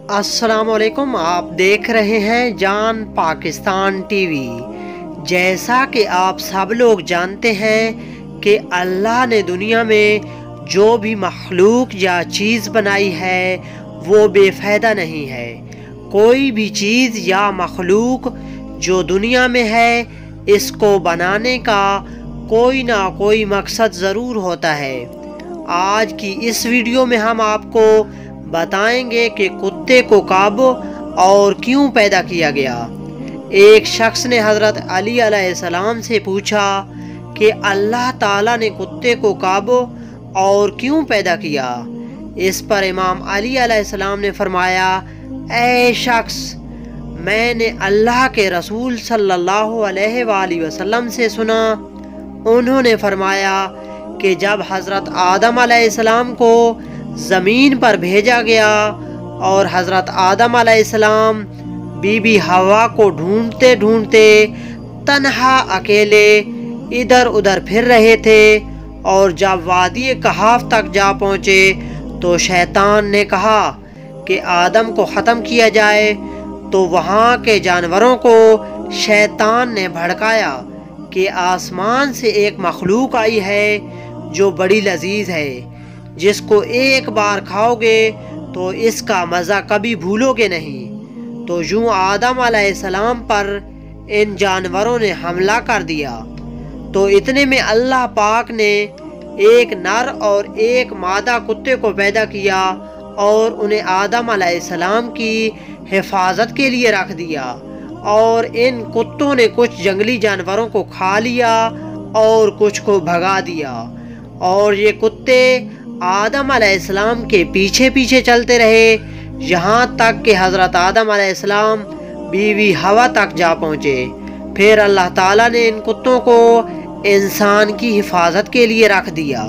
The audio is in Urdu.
السلام علیکم، آپ دیکھ رہے ہیں جان پاکستان ٹی وی۔ جیسا کہ آپ سب لوگ جانتے ہیں کہ اللہ نے دنیا میں جو بھی مخلوق یا چیز بنائی ہے وہ بے فائدہ نہیں ہے۔ کوئی بھی چیز یا مخلوق جو دنیا میں ہے اس کو بنانے کا کوئی نہ کوئی مقصد ضرور ہوتا ہے۔ آج کی اس ویڈیو میں ہم آپ کو بتائیں گے کہ کتے کو کب اور کیوں پیدا کیا گیا۔ ایک شخص نے حضرت علی علیہ السلام سے پوچھا کہ اللہ تعالیٰ نے کتے کو کب اور کیوں پیدا کیا۔ اس پر امام علی علیہ السلام نے فرمایا، اے شخص، میں نے اللہ کے رسول صلی اللہ علیہ وآلہ وسلم سے سنا، انہوں نے فرمایا کہ جب حضرت آدم علیہ السلام کو زمین پر بھیجا گیا اور حضرت آدم علیہ السلام بی بی حوا کو ڈھونڈتے ڈھونڈتے تنہا اکیلے ادھر ادھر پھر رہے تھے، اور جب وادی کہاف تک جا پہنچے تو شیطان نے کہا کہ آدم کو ختم کیا جائے، تو وہاں کے جانوروں کو شیطان نے بھڑکایا کہ آسمان سے ایک مخلوق آئی ہے جو بڑی لذیذ ہے، جس کو ایک بار کھاؤ گے تو اس کا مزہ کبھی بھولو گے نہیں۔ تو یوں آدم علیہ السلام پر ان جانوروں نے حملہ کر دیا۔ تو اتنے میں اللہ پاک نے ایک نر اور ایک مادہ کتے کو پیدا کیا اور انہیں آدم علیہ السلام کی حفاظت کے لیے رکھ دیا، اور ان کتوں نے کچھ جنگلی جانوروں کو کھا لیا اور کچھ کو بھگا دیا، اور یہ کتے آدم علیہ السلام کے پیچھے پیچھے چلتے رہے یہاں تک کہ حضرت آدم علیہ السلام بیوی حوا تک جا پہنچے۔ پھر اللہ تعالیٰ نے ان کتوں کو انسان کی حفاظت کے لیے رکھ دیا۔